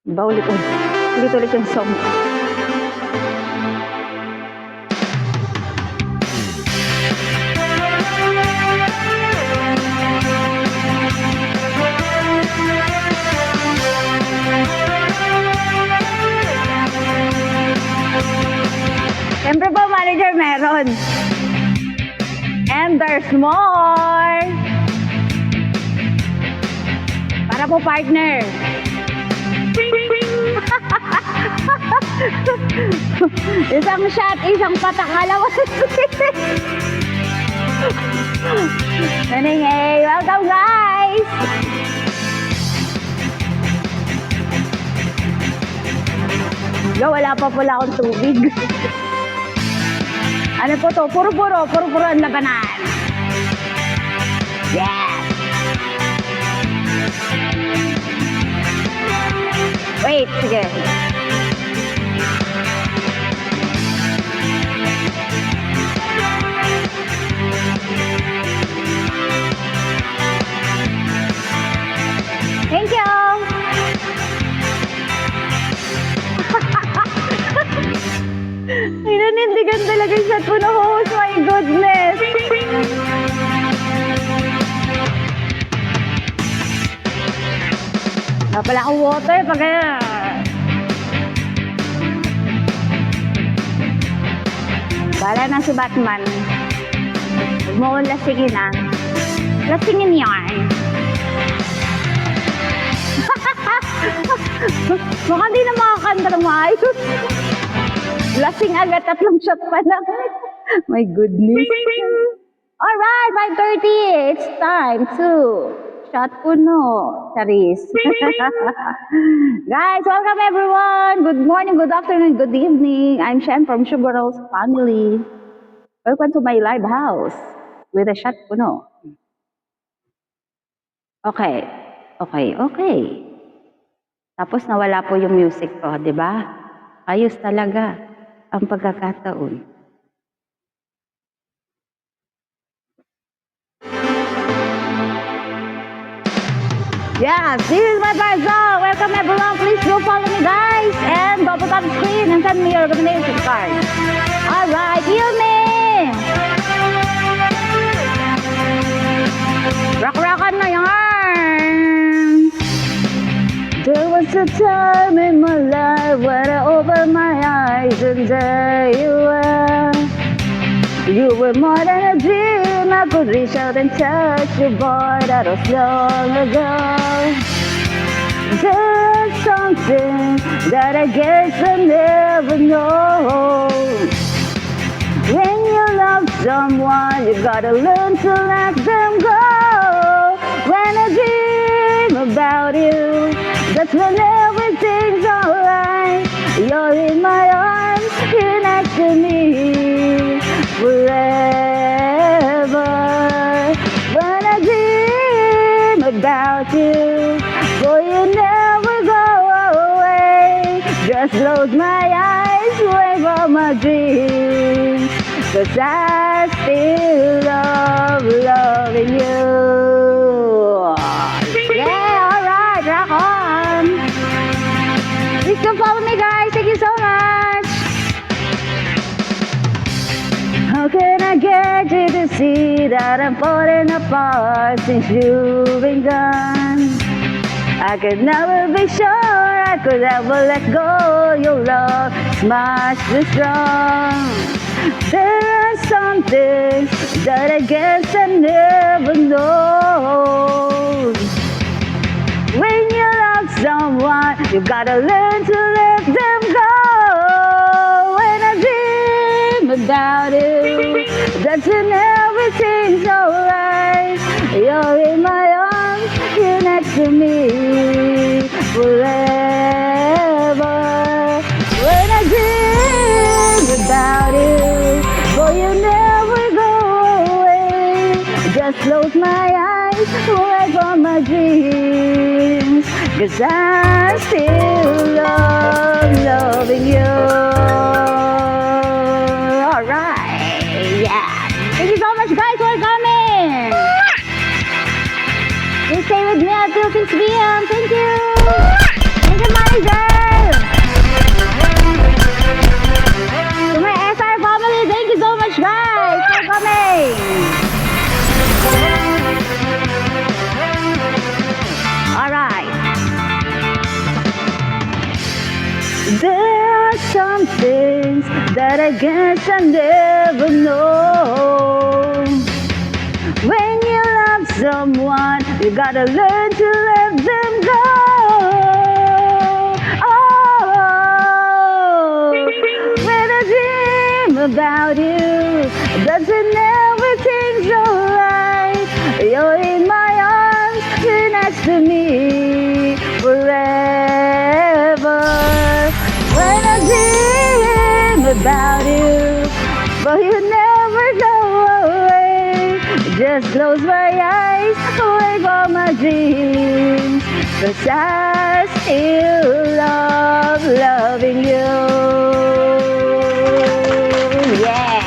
Ba ulit yung song. Siyempre po, manager, meron. And there's more. Para po, partner. Isang shot, isang patak. Alam mo. Anyway, welcome guys. Yo, wala pa pala akong tubig. Ano po to? Puro-puro ang labanan. Yes! Wait, sige. Thank you! Ay, nanindigan talaga yung shot po na host. My goodness! Wala pala akong water pag Bala na si Batman. Huwag mo akong lasingin ah. Lasingin yarn. Baka di na makakanta ng maayos. Lasing agad, 3 shot pa lang. My goodness. Alright, 5:30. It's time to shot puno. Charis. Guys, welcome everyone. Good morning, good afternoon, good evening. I'm Shen from Sugar Rose family. Welcome to my live house with a shot puno. Okay. Tapos nawala po yung music ko, di ba? Ayos talaga ang pagkakataon. Yes, this is my first song. Welcome everyone. Please do follow me, guys. And double tap the screen and send me your recommendation card. Alright, hear me. Rock-rockan na yan. There was a time in my life when I opened my eyes and there you were. You were more than a dream. I could reach out and touch you, boy. That was long ago. There's something that I guess I never know. When you love someone, you gotta learn to let them go. When I dream about you, that's when everything's alright. You're in my arms, you're next to me forever. When I dream about you, boy, you never go away. Just close my eyes, away from my dreams, 'cause I still love loving you. Yeah, alright, rock on. Please come follow me, guys. Thank you so much. How can I get you to see that I'm falling apart since you've been gone? I could never be sure I could ever let go. Your love smashed me strong. There's something that I guess I never know. When you love someone, you gotta learn to let them go. When I dream about you, that's when everything's alright. You're in my arms, you're next to me forever. When I dream about you, boy, you never go away. Just close my eyes, away from my dreams, 'cause I still love loving you. Alright, yeah. Thank you so much, guys, for coming. Please stay with me until 6 p.m. Thank you. Thank you, manager! To my SR family, thank you so much, guys, for coming! Alright. There are some things that I guess I never know. When you love someone, you gotta learn to let them go. Oh, when I dream about you, doesn't everything's alright? You're in my arms, you're next to me forever. When I dream about you, but you never go away. Just close my eyes, wake all my dreams. 'Cause I still love loving you. Yeah!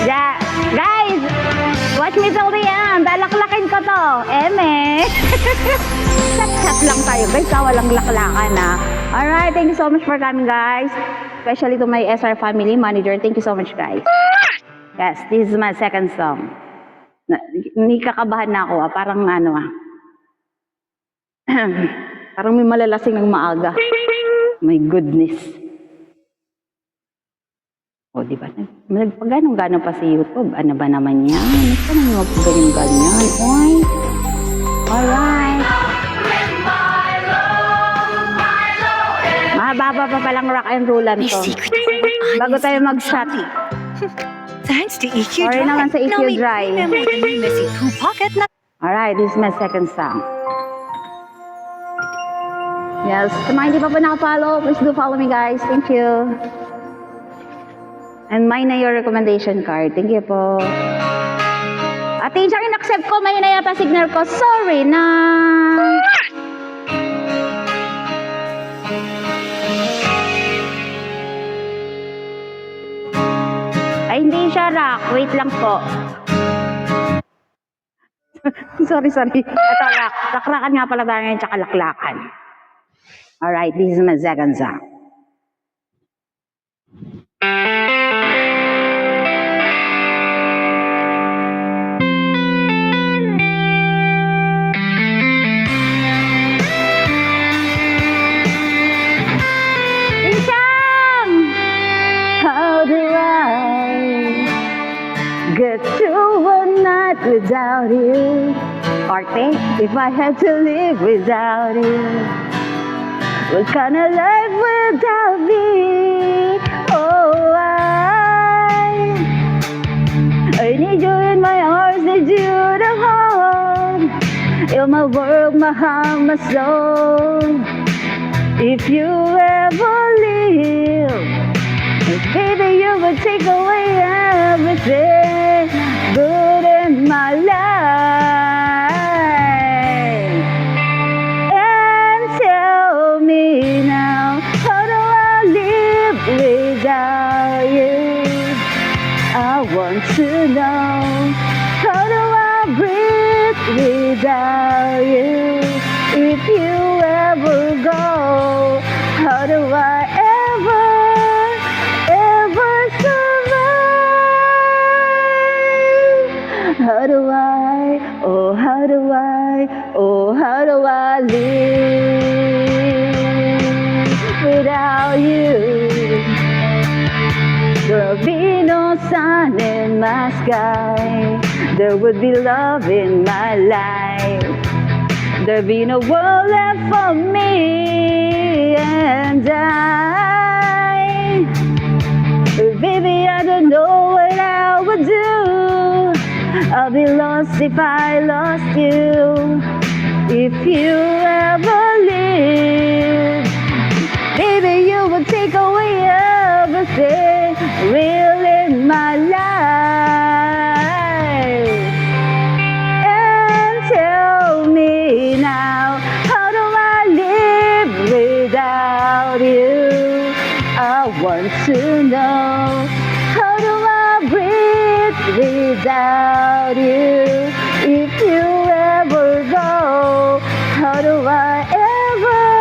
Yeah! Guys, watch me till the end. Lalaklakin ko to. Eme! Chat-chat lang tayo guys, walang laklakan ha. Alright, thank you so much for coming guys. Especially to my SR family manager. Thank you so much guys. Yes, this is my second song. Hindi kakabahan na ako parang ano parang may malalasing ng maaga. My goodness. O, di ba? Nagpaganong-ganon pa sa YouTube. Ano ba naman yan? Ano naman magpaganong-ganyan? Oy. Alright. Mahaba pa palang rock and rollan to. Bago tayo mag-shot. Thanks to EQ Sorry Dry. naman sa EQ Now may Dry. premium with the new Messy Poo Pocket na... Alright, this is my second song. Yes, sa mga hindi pa po nakapollow, please do follow me guys. Thank you. And mine na your recommendation card. Thank you po. At siyang in-accept ko, may na yata signal ko. Sorry na. Ay, hindi siya rock. Wait lang po. sorry. Ito, rock. Laklakan nga pala tayo ngayon, tsaka laklakan. Alright, this is my second song. How do I get through one night without you? Arte, if I had to live without you, what kind of life would that be? Oh, I need you in my arms, need you to hold. You're my world, my heart, my soul. If you ever leave, baby, you would take away everything good in my life. And tell me now, how do I live without you? I want to know, how do I breathe without you? If you ever go, how do I ever survive? How do I, oh how do I, oh how do I live without you? There'll be no sun in my sky, there would be love in my life. There'll be no world left for me and I. Baby, I don't know what I would do. I'll be lost if I lost you. If you ever leave, baby, you would take away everything real in my life. And tell me now, how do I live without you? I want to know, how do I breathe without you? If you ever go, how do I ever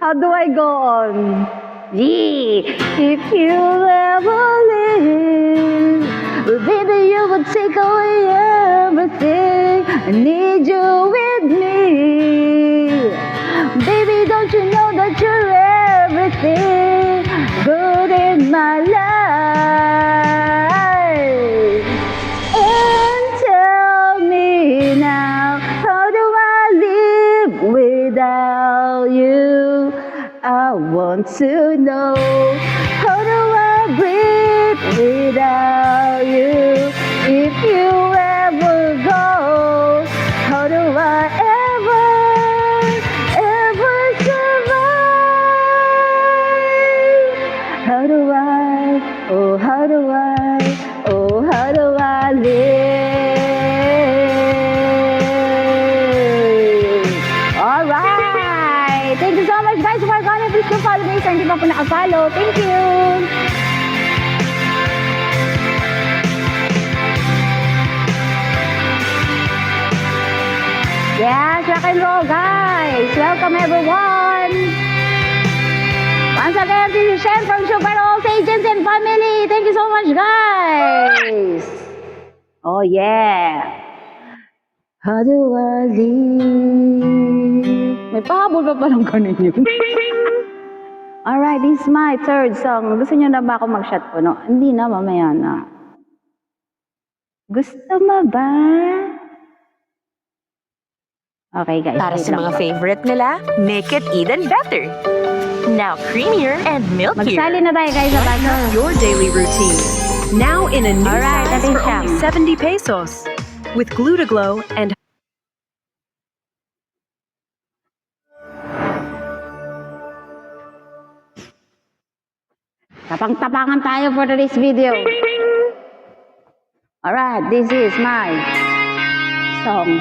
How do I go on? Yeah. If you ever leave, well, baby, you would take away everything. I need you with me. Baby, don't you know that you're everything good in my life? And tell me now, how do I live without you? I want to know, how do I breathe without you? If you ever go, how do I ever survive? How do I, oh how do I, oh how do I live? Alright! Thank you so much guys for coming. Please do follow me sa hindi pa po nakafollow. Thank you! Yes, rock and roll guys! Welcome everyone! Once again, this is Shen from Super Rolls Agents and Family. Thank you so much guys! Oh yeah! How do I live? May pahabol pa palang ganun yun. Alright, this is my third song. Gusto niyo na ba ako mag-shot po, no? Hindi na, mamaya na. Gusto mo ba? Okay guys. Para wait sa lang mga po. favorite nila, make it even better. Now creamier and milkier. Magsali na tayo guys sa bago. Your daily routine. Now in a new Alright, size natin for siya. only 70 pesos. With Glutaglow and Tapang-tapangan tayo for this video. Alright, this is my song.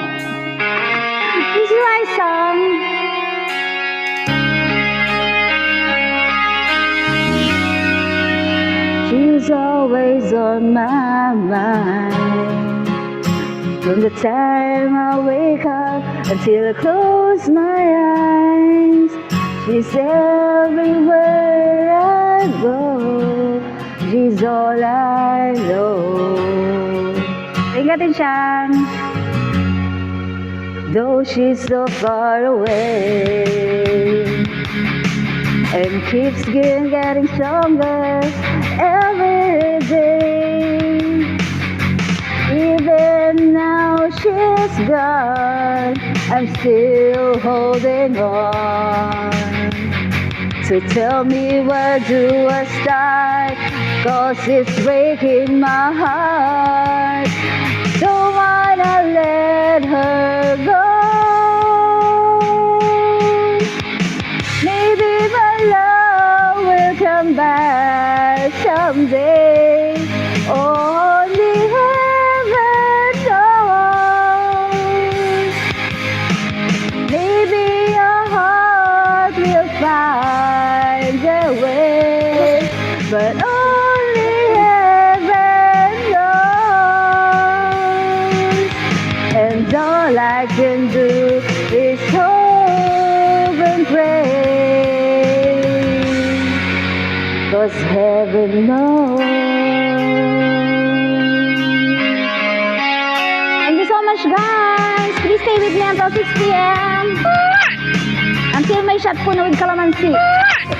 This is my song. She's always on my mind. From the time I wake up until I close my eyes, she's everywhere I go. She's all I know. Ingatin siya. Though she's so far away, and keeps getting stronger every day. Even now she's gone, I'm still holding on. So tell me, where do I start? 'Cause it's breaking my heart. Don't wanna let her go. Maybe my love will come back someday. Only heaven knows. Maybe your heart will find a way, but only heaven knows. And all I can do is hope and pray, 'cause heaven knows. Thank you so much guys. Please stay with me until 6 p.m. Until may shot po na with calamansi.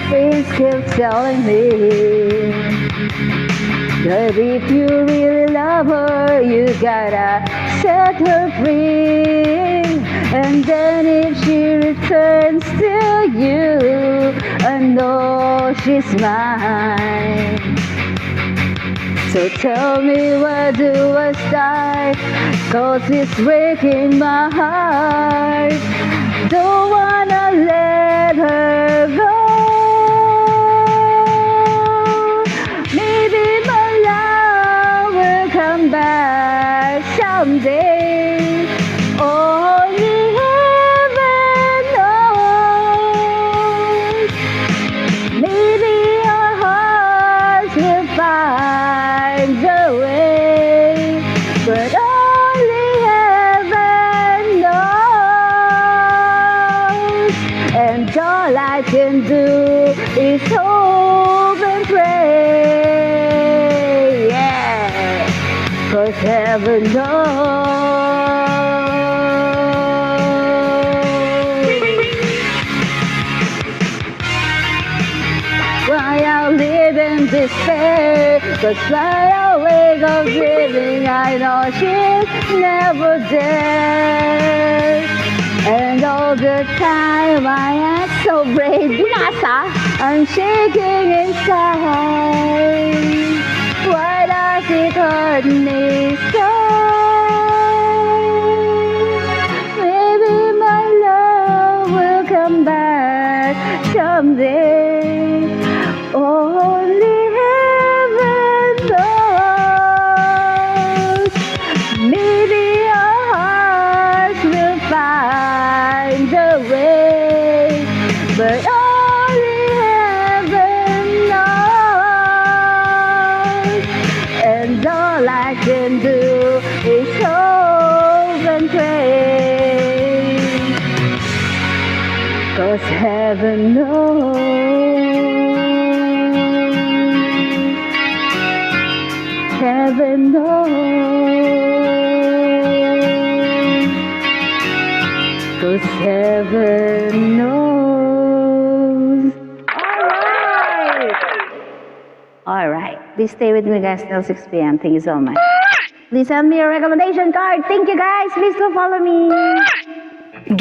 Please keep telling me that if you really love her, you gotta set her free. And then if she returns to you, I know she's mine. So tell me, where do I start? 'Cause it's breaking my heart. Don't wanna let her go. Maybe my love will come back someday. Only heaven knows. Maybe our hearts will find a way, but only heaven knows. And all I can do is hope and pray. Yeah, 'cause heaven knows. Why I live in despair, 'cause when I wake up living, I know she's never there. And all the time I act so brave, binasa, I'm shaking inside. Why does it hurt me so? Maybe my love will come back someday. Only heaven knows. Maybe our hearts will find a way, but only heaven knows. And all I can do is hope and pray, 'cause heaven knows. Heaven knows, 'cause heaven knows. All right. Please stay with me, guys, till 6 p.m. Thank you so much. Please send me a recommendation card. Thank you, guys. Please do follow me.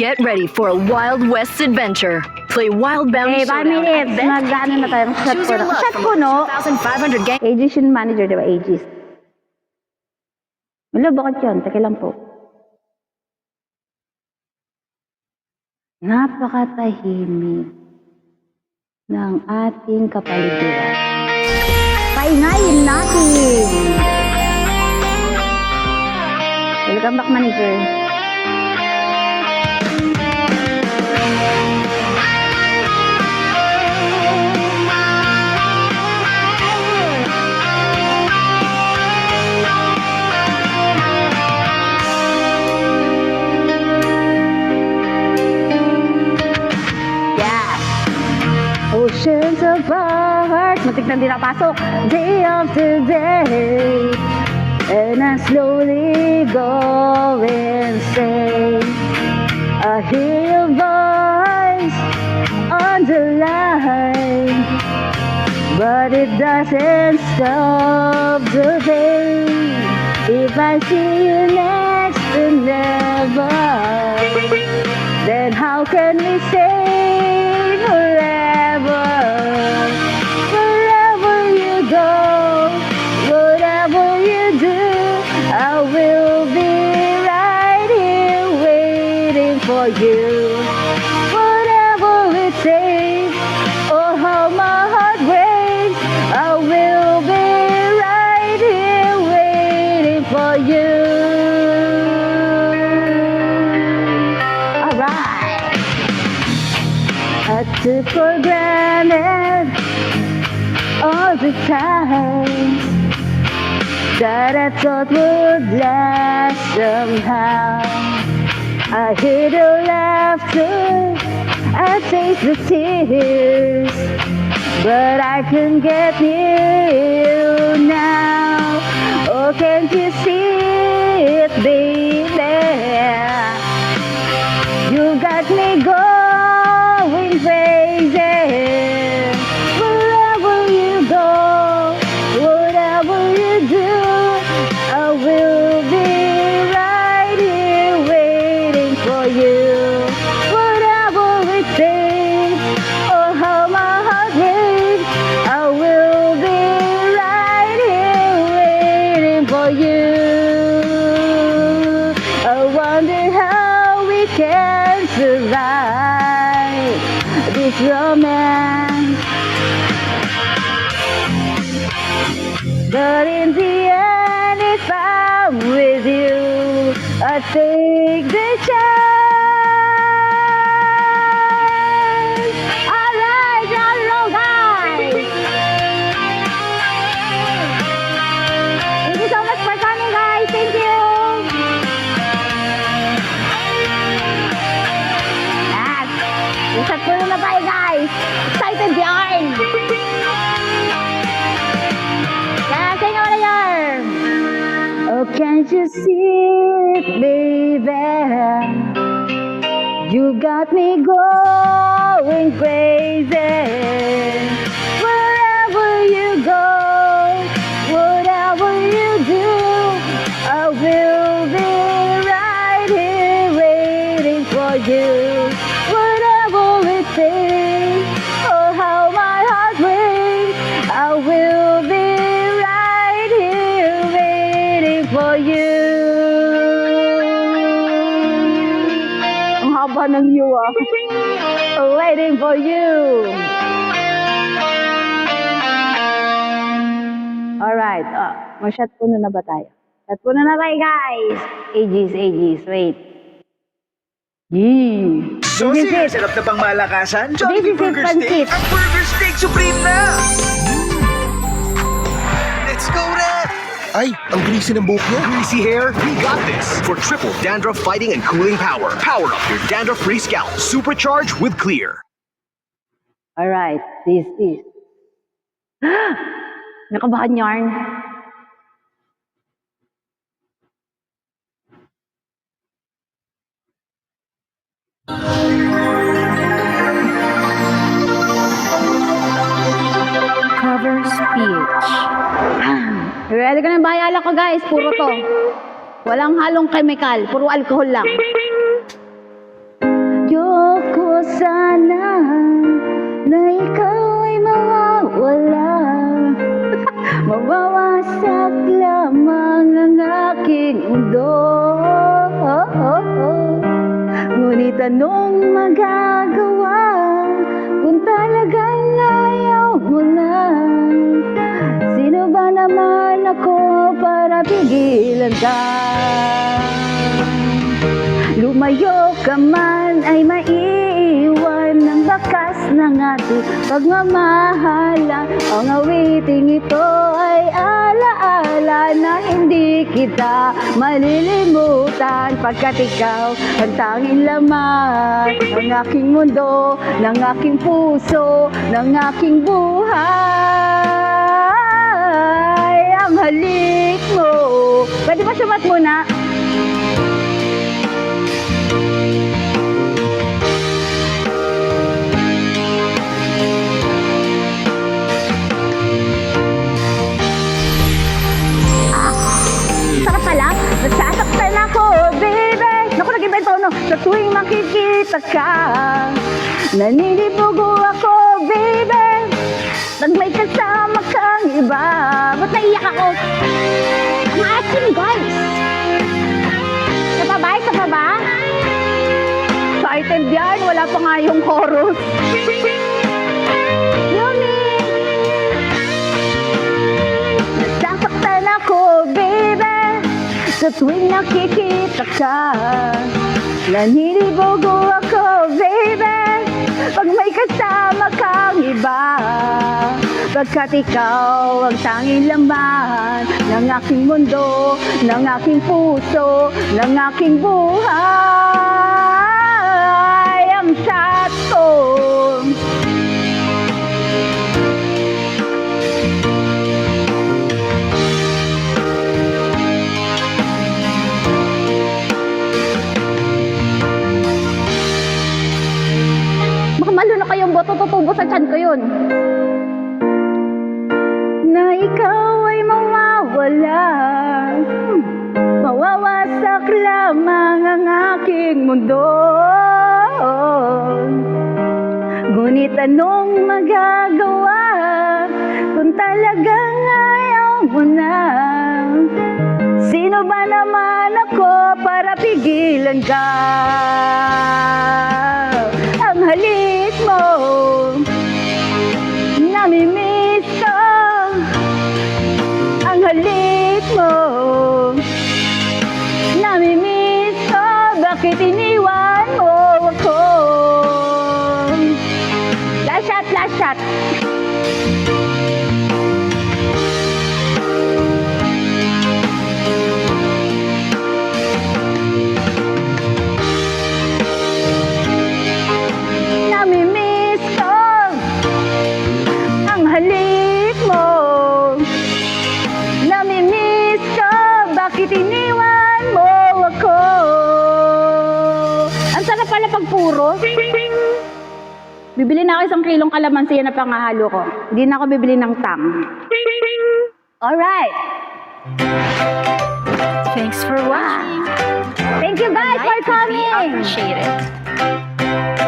Get ready for a Wild West adventure. Play Wild Bounty Hey, 5 Showdown at minutes. Bet Mag-ano na tayo. Chat Choose ko your na. luck Chat from ko, no? 2,500 game. Aegis yung manager, di ba? Aegis. Wala, bakit yun? Teka lang po. Napakatahimik ng ating kapaligiran. Paingayin natin! Welcome back, manager. Oceans of our heart, matik na din napasok. Day after day, and I slowly go insane. I hear your voice on the line, but it doesn't stop the pain. If I see you next to never, then how can we say forever? Wherever you go, whatever you do, I will be right here waiting for you. Whatever it takes, or how my heart breaks, I will be right here waiting for you. Alright. I took for granted all the times that I thought would last somehow. I hear the laughter, I taste the tears, but I can't get near you now. Oh, can't you see it, baby? You got me going crazy. Wherever you go, whatever you do, I will be right here waiting for you. Whatever it takes, or how my heart breaks, I will be right here waiting for you. I wonder how we can survive this romance, but in the end, if I'm with you, I take the chance. Alright, hello guys. Thank you so much for coming, guys. Thank you. Yes. Isat ko na tayo. Can't you see it, baby? You got me going crazy. Wherever you go, whatever you do, I will be right here waiting for you. Whatever it takes, oh how my heart breaks, I will be right here waiting for you. Ang haba ng you ah. Waiting for you. Alright, mag-shot puno na ba tayo? Shot puno na tayo guys. Ages, wait. Yee. So, This is it. sarap na pang malakasan? This is it, Burger pancit. Steak! Ang Burger Steak Supreme na! Let's go, Red! Ay, ang greasy ng buhok niya. Greasy hair? We got this! For triple dandruff fighting and cooling power. Power up your dandruff-free scalp. Supercharged with Clear. Alright, this is. Nakabahan yarn. Covers PH. Ready ka na bayala ko guys, puro to. Walang halong chemical, puro alcohol lang. Yoko sana na ikaw ay mawawala. Mawawasak lamang ang aking mundo. Ngunit anong magagawa kung talagang ayaw mo na? Sino ba naman ako para pigilan ka? Lumayo ka man ay maiiwan ng bakas ng ating pagmamahalan. Ang awiting ito ay alaala na hindi kita malilimutan, pagkat ikaw ang tanging laman ng aking mundo, ng aking puso, ng aking buhay. Ang halik mo. Pwede ba sumat muna? Sarap pala. Nasasaktan ako, baby. Naku, nag-iba yung tono. Sa tuwing makikita ka, naninibugo ako, baby. Pag may kasama kang iba. Ba't naiyak ako? Ang asin, guys. Isa pa ba? Isa pa ba? Excited yan. Wala pa nga yung chorus. Yummy! Nasasaktan ako, baby. Sa tuwing nakikita ka, naninibugo ako, baby. Pag may kasama kang iba, pagkat ikaw ang tanging laman ng aking mundo, ng aking puso, ng aking buhay. Ang shot ko. Baka malo na kayong boto, tutubo sa tiyan ko yun. Na ikaw ay mawawala, mawawasak lamang ang aking mundo. Ngunit anong magagawa kung talagang ayaw mo na? Sino ba naman ako para pigilan ka? Ang halik mo, namimiss ko. Ang halik mo, namimiss ko. Bakit iniwan mo ako? Last shot, last shot. Namimiss ko ang halik mo. Namimiss ko, bakit Bibili na ako 1 kilong kalamansi na pangahalo ko. Hindi na ako bibili ng tang. Alright. Thanks for watching. Thank you guys for Like would be coming. appreciated.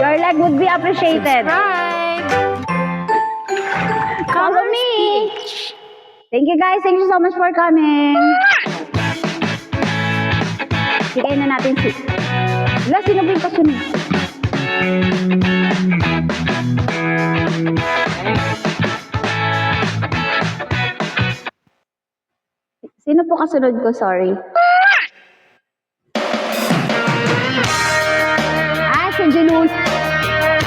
Your leg would be appreciated. Subscribe. Follow Colors me. PH. Thank you guys. Thank you so much for coming. Sige na natin si... Wala, sino ba yung kasunod? Sino po kasunod ko? Sorry. Si Jilulo.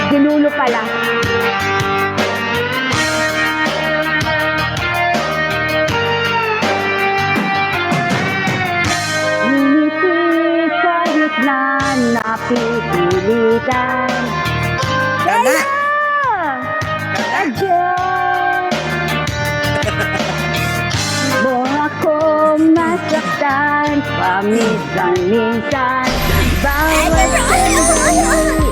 Jilulo pala. Ngiti sa gitna napipilitan. Kaya! Adyan! Mo akong masaktan paminsan-minsan. Bawat sandali